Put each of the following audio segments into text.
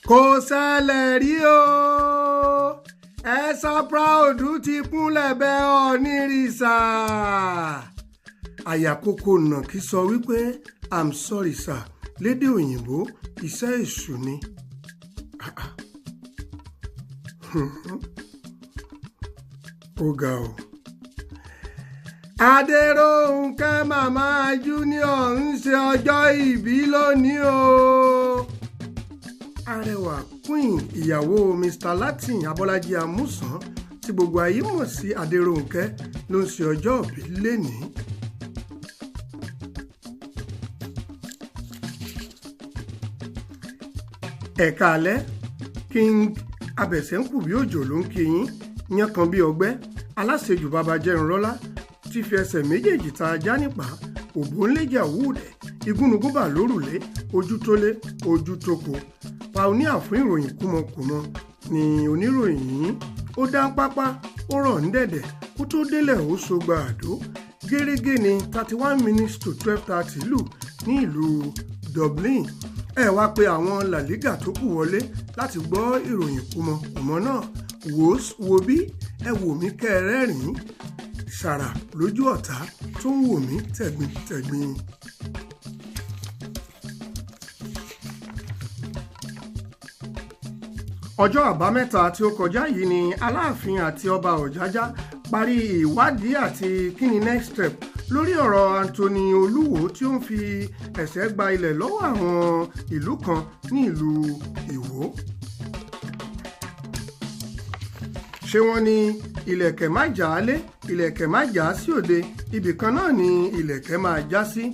kò ṣẹlẹ̀ rí o ẹ̀sà proud ti kúnlẹ̀ bẹ̀ Ọ̀nìrìṣà. àyàkókò nàkí sọ wípé I'm sorry sir lédè òyìnbó iṣẹ́ èṣù ni. ó ga o. Adérónkẹ́ màmá Junior ń ṣe ọjọ́ ìbí lónìí o. Arẹwà Queen ìyàwó Mr. Latin Abọ́lájí Amúsàn tí gbogbo ayé mọ̀ sí Adérónkẹ́ ló ń ṣe ọjọ́ ìbí lénìí. ẹ̀ka alẹ́ King Abẹ̀sẹ̀ńkùbí Òjò ló ń kí yín yán kan bí ọgbẹ́ aláṣejù bàbá jẹunrọ́lá tí fi ẹsẹ̀ méjèèjì ta ajá nípa ògbóǹlẹ́jà wúdẹ̀ igúnnugúnbà lórùlé ojú tó lé ojú tó ko pàóníà fún ìròyìn kúmọkùmọ ni oníròyìn yìí ó dá pápá ó rọ̀ ń dẹ̀dẹ̀ kó tó délẹ̀ ó sọgbà àdó gẹ́rẹ́gẹ́ ní 31 minutes to 12:30 lù ní ìlú Dublin. ẹ wá pé àwọn La Liga tó kù wọlé láti gbọ́ ìròyìn kúmọkùmọ náà wò bí ẹ wò mí kẹrẹ́rìn-ín ṣàrà lójú ọ̀tá tó ń wò mí tẹ̀gbintẹ̀gbin. ọjọ́ àbámẹ́ta tí ó kọjá yìí ni Aláàfin àti Ọba Ọ̀jájá parí ìwádìí àti kíni next step lórí ọ̀rọ̀ Anthony Olúwo tí ó ń fi ẹ̀sẹ̀ gba ilẹ̀ lọ́wọ́ àwọn ìlú kan ní ìlú Ìwó. ṣé wọ́n ní ìlẹ̀kẹ̀ má jà á lé ìlẹ̀kẹ̀ má jà á sí òde ibìkan náà ni ìlẹ̀kẹ̀ máa já sí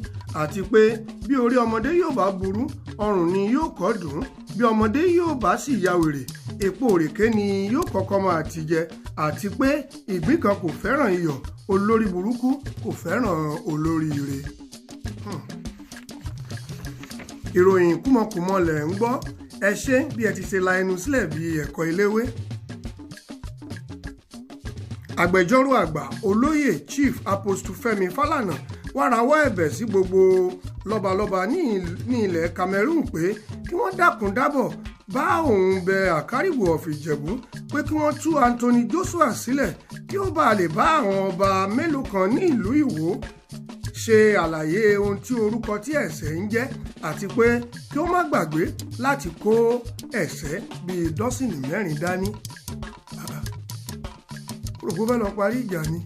àti pé bí orí ọmọdé yóò bá burú ọrùn ni yóò kọ́ dùn bí ọmọdé yóò bá sì ya wèrè èpo òrèké ni yóò kọ́kọ́ máa ti jẹ àti pé ìgbín kan kò fẹ́ràn iyọ̀ olórí burúkú kò fẹ́ràn olóríire. ìròyìn kúmọkùmọ lẹ̀ ń gbọ́ ẹ ṣé bí ẹ ti ṣe la ẹnu sílẹ̀ bí ẹ̀kọ́ eléwé. agbẹjọ́rò àgbà olóyè Chief Apostle Fẹ́mi Fálànà wá rawọ́ ẹ̀bẹ̀ sí gbogbo lọ́balọ́ba ní ilẹ̀ Cameroon pé kí wọ́n dákun dábọ̀ bá òun bẹ Àkárìwò of Ìjẹ̀bú pé kí wọ́n tú Anthony Joshua sílẹ̀ kí ó bá lè bá àwọn ọba mélòó kan ní ìlú Ìwó ṣe àlàyé ohun tí orúkọ tí ẹ̀ṣẹ̀ ń jẹ́ àti pé kí ó má gbàgbé láti kó ẹ̀ṣẹ̀ bíi dọ́sìnì 4 dání. Ògbó fẹ́ lọ parí ìjà ni.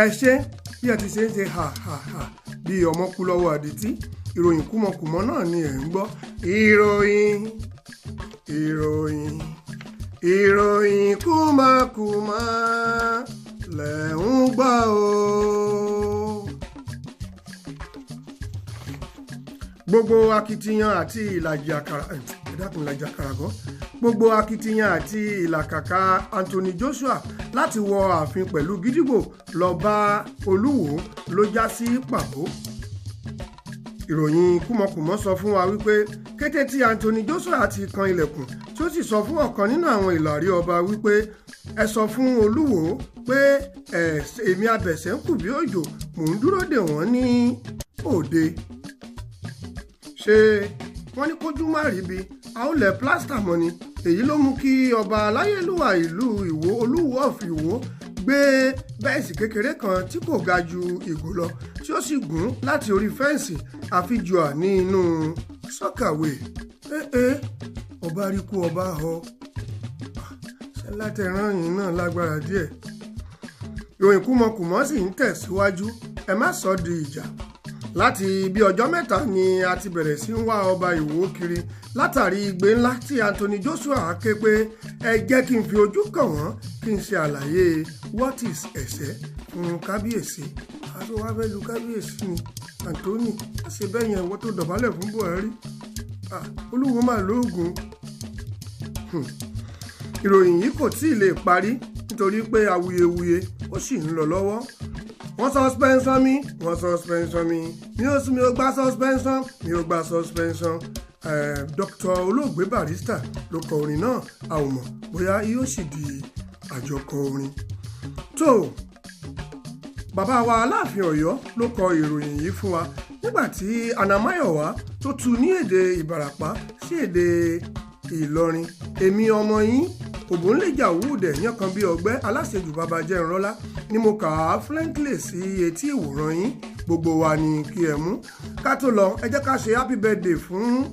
ẹ ṣé bí ẹ ti ṣe ń ṣe ha bí ọmọ kú lọ́wọ́ àdìtí ìròyìn kúmọkùmọ náà ni ẹ̀ ń gbọ́. ìròyìn kúmọkùmọ lẹ̀ ń gbọ́ o. gbogbo akitiyan àti ìlàjì àkàrà gan gbogbo akitiyan àti ìlàkàkà Anthony Joshua láti wọ ààfin pẹ̀lú gídígbò lọ bá Olúwo ló já sí pàbó. ìròyìn kúmọkùmọ sọ fún wa wípé kété tí Anthony Joshua ti kan ilẹ̀kùn tí ó sì sọ fún ọ̀kan nínú àwọn ìlàrí ọba wípé ẹ sọ fún Olúwo pé èmi Abẹ̀sẹ̀ńkùbí Òjò mò ń dúró dè wọ́n ní òde. ṣé wọ́n ní kójú má ríbi a ó lẹ̀ plásítà mọ́ ni èyí ló mú kí ọba aláyélúwà ìlú Ìwó Olúwo of Ìwó gbé bẹ́ẹ̀sì kékeré kan tí kò ga ju ìgò lọ tí ó sì gùn láti orí fẹ́ǹsì àfijùà ní inú sọ́kàwé. ọba rí kú ọba họ ṣẹlátẹ̀rán yìí náà lágbára díẹ̀. ìròyìn kúmọkùmọ sì ń tẹ̀síwájú ẹ má sọ di ìjà. láti bí ọjọ́ mẹ́ta ni a ti bẹ̀rẹ̀ sí ń wá ọba Ìwó kiri látàrí igbe ńlá tí Anthony Joshua ké pé ẹ jẹ́ kí n fi ojú kàn wọ́n kí n ṣe àlàyé what is ẹ̀ṣẹ̀ fún kábíyèsí. aṣọ wa fẹ́ lu kábíyèsí ni Anthony ṣe bẹ́ẹ̀ yẹn wọ́n tó dọ̀bálẹ̀ fún Buhari Olúwo mà lóògùn. ìròyìn yìí kò tí ì lè parí nítorí pé awuyewuye ó sì ń lọ lọ́wọ́. wọ́n suspension mi mi ò gba suspension Dr. olóògbé Barrister ló kọ orin náà a ò mọ̀ bóyá yóò sì di àjọkọ orin. tó bàbá wa Aláàfin Ọ̀yọ́ ló kọ ìròyìn yìí fún wa nígbà tí Anamáyọ̀wá tó tú ní èdè Ìbàràpá sí èdè Ìlọrin. Èmi ọmọ yín Ògúnléjà Òwúdẹ̀ yánkàn bí ọgbẹ́ aláṣejù bàbá jẹ́nrọ́lá ni mo kà á fluently sí etí ìwòran yín. Gbogbo wa ni kí ẹ mú. Ká tó lọ ẹ jẹ́ ká ṣe happy birthday fún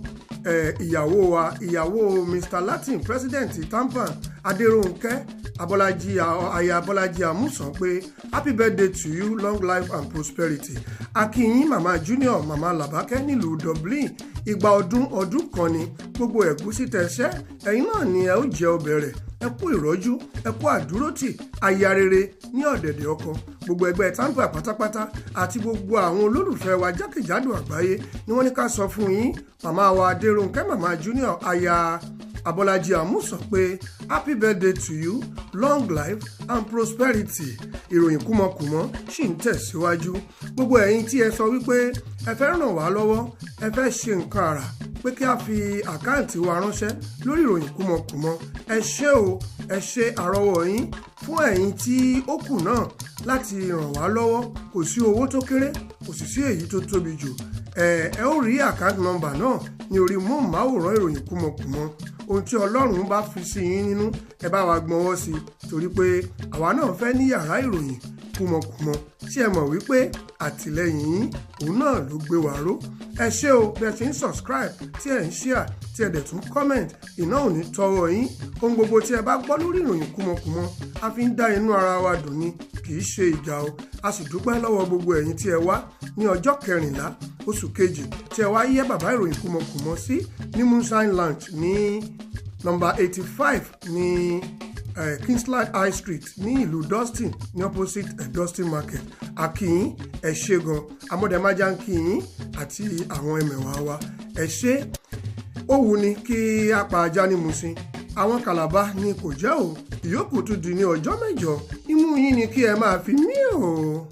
ìyàwó wa, ìyàwó Mr. Latin president Tampan Adérónkẹ́ aya Abọ́lájí Àmúsàn pé happy birthday to you, long life and prosperity. Akínyìn màmá Junior màmá Làbákẹ́ nílùú Dublin. Ìgbà ọdún kan ni gbogbo ẹ̀gúsí tẹ̀ṣẹ́ ẹ̀yin náà ni ẹ ó jẹ ọbẹ̀ rẹ̀. Ẹ kú ìrọ́jú, ẹ kú àdúrótì, aya rere ní ọ̀dẹ̀dẹ̀ ọkọ. Gbogbo ẹgbẹ́ Tampan pátápátá àti gbogbo àwọn olólùfẹ́ wa jákèjádò àgbáyé ni wọ́n ní ká sọ fún yín màmá wa Adérónkẹ́ màmá Junior aya Abọ́lájí Àmúsàn pé happy birthday to you, long life and prosperity. Ìròyìn kúmọkùmọ ṣì ń tẹ̀síwájú. Gbogbo ẹ̀yin tí ẹ sọ wípé ẹ fẹ́ ràn wá lọ́wọ́, ẹ fẹ́ ṣe nǹkan àrà pé kí a fi àkáǹtì wa ránṣẹ́ lórí ìròyìn kúmọkùmọ, ẹ ṣé o, ẹ ṣe àrọ́wọ́ yín. Fún ẹ̀yin tí ó kù náà láti ràn wá lọ́wọ́, kò sí owó tó kéré, kò sì sí èyí tó tóbi jù. Ẹ ó rí account number náà ní orí móhùnmáwòrán ìròyìn kúmọkùmọ. Ohun tí Ọlọ́run bá fi sí yín nínú ẹ bá wa gbọ́nwọ́ sí, torí pé àwa náà fẹ́ ní yàrá ìròyìn kúmọkùmọ. Ṣé ẹ mọ̀ wípé àtìlẹ́yìn yín òun náà ló gbé wa ró? Ẹ ṣé o bí ẹ ṣe ń subscribe, tí ẹ ń share, tí ẹ dẹ̀ tún comment. Iná ò ní tọwọ́ yín. Ohun gbogbo tí ẹ bá gbọ́ lórí ìròyìn kúmọkùmọ a fi ń dá inú ara wa dùn ni, kì í ṣe ìjà o. A sì dúpẹ́ lọ́wọ́ gbogbo ẹ̀yin tí ẹ wá ní ọjọ́ 14 oṣù kejì tí ẹ wá yẹ́ bàbá ìròyìn kúmọkùmọ sí ní Moonshine Lounge ní number 85 ní Kingsland High Street ní ìlú Dustin ní opposite Dustin Market. Akínyìn ẹ ṣé gan, amọ̀dẹ̀májà ń kíyìn àti àwọn ẹmẹ̀wà wa. Ẹ ṣé. Ó wù ní kí a pa ajá ní Mùsìn, àwọn Kàlàbá ni kò jẹ́ o. Ìyókù tún di ní ọjọ́ mẹ́jọ. Imú yín ni kí ẹ máa fi mí o.